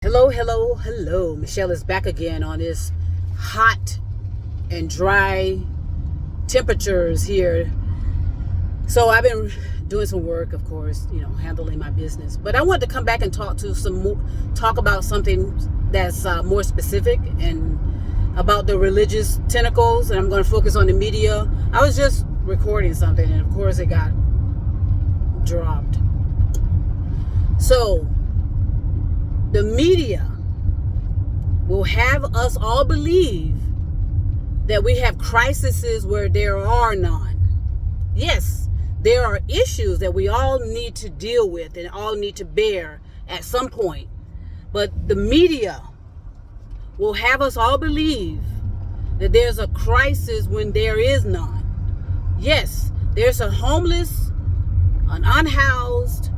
Hello, hello, hello. Michelle is back again on this hot and dry temperatures here. So I've been doing some work, of course, handling my business. But I wanted to come back and talk about something that's more specific and about the religious tentacles. And I'm going to focus on the media. I was just recording something, and of course, it got dropped. So the media will have us all believe that we have crises where there are none. Yes, there are issues that we all need to deal with and all need to bear at some point. But the media will have us all believe that there's a crisis when there is none. Yes, there's a homeless, an unhoused,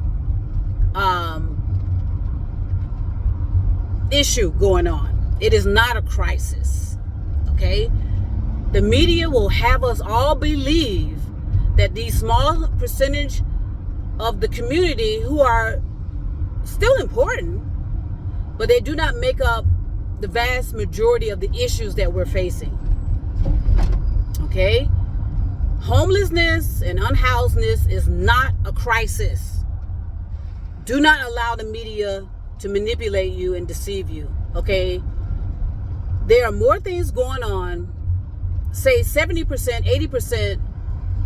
issue going on. It is not a crisis. Okay? The media will have us all believe that these small percentage of the community who are still important, but they do not make up the vast majority of the issues that we're facing. Okay? Homelessness and unhousedness is not a crisis. Do not allow the media to manipulate you and deceive you. Okay? There are more things going on. Say 70%, 80%,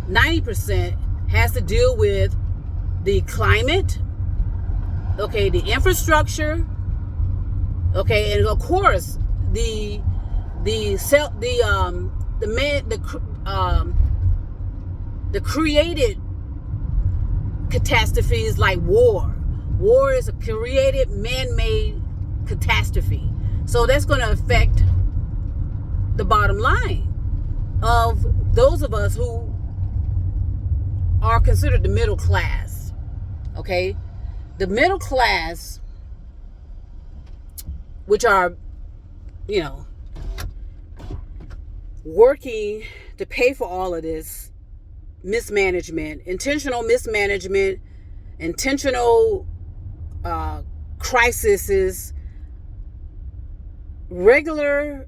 90% has to deal with the climate, okay, the infrastructure, okay, and of course the created catastrophes like war. War is a created, man-made catastrophe. So that's going to affect the bottom line of those of us who are considered the middle class. Okay? The middle class, which are, working to pay for all of this mismanagement, intentional mismanagement, intentional crises. Regular,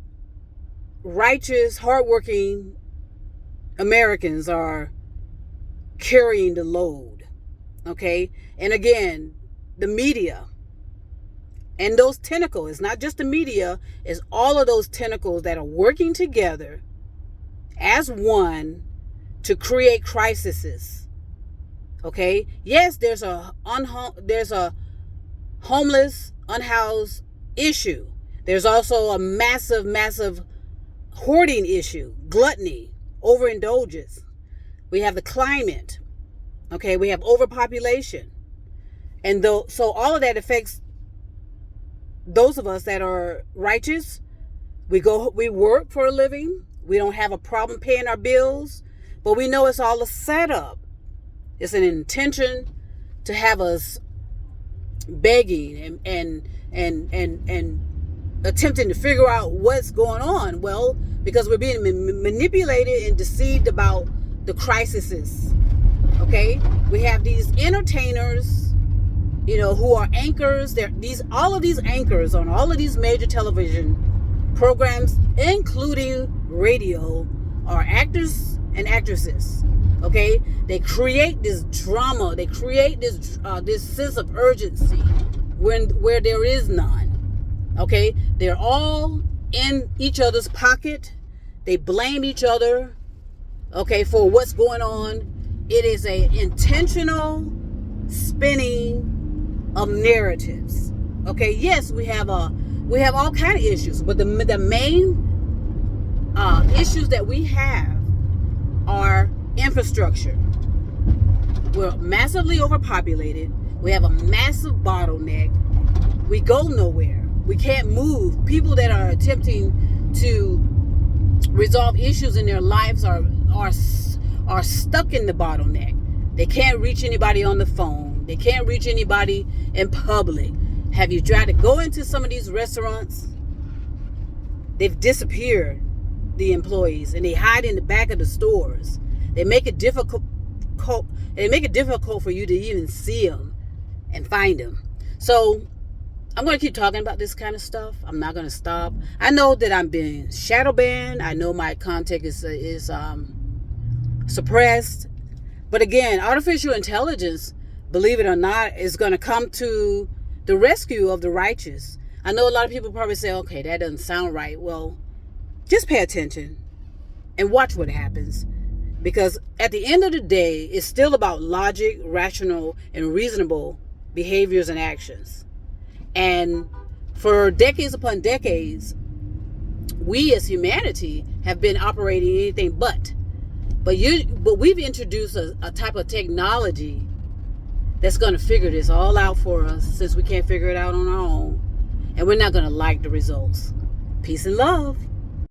righteous, hardworking Americans are carrying the load. Okay? And again, the media and those tentacles, it's not just the media, it's all of those tentacles that are working together as one to create crises. Okay? Yes, there's a homeless, unhoused issue. There's also a massive hoarding issue, gluttony, overindulgence. We have the climate. Okay, we have overpopulation. And so all of that affects those of us that are righteous. We work for a living. We don't have a problem paying our bills, but we know it's all a setup. It's an intention to have us begging and attempting to figure out what's going on. Well, because we're being manipulated and deceived about the crises. Okay? We have these entertainers, who are anchors. All of these anchors on all of these major television programs, including radio, are actors and actresses. Okay? They create this drama. They create this sense of urgency where there is none. Okay? They're all in each other's pocket. They blame each other, okay, for what's going on. It is an intentional spinning of narratives. Okay? Yes, we have all kind of issues, but the main issues that we have are infrastructure. We're massively overpopulated. We have a massive bottleneck. We go nowhere. We can't move. People that are attempting to resolve issues in their lives are stuck in the bottleneck. They can't reach anybody on the phone. They can't reach anybody in public. Have you tried to go into some of these restaurants? They've disappeared, the employees, and they hide in the back of the stores. They make it difficult for you to even see them and find them. So I'm going to keep talking about this kind of stuff. I'm not going to stop. I know that I'm being shadow banned. I know my content is suppressed. But again, artificial intelligence, believe it or not, is going to come to the rescue of the righteous. I know a lot of people probably say, okay, that doesn't sound right. Well, just pay attention and watch what happens. Because at the end of the day, it's still about logic, rational, and reasonable behaviors and actions. And for decades upon decades, we as humanity have been operating anything but. But we've introduced a type of technology that's going to figure this all out for us, since we can't figure it out on our own. And we're not going to like the results. Peace and love.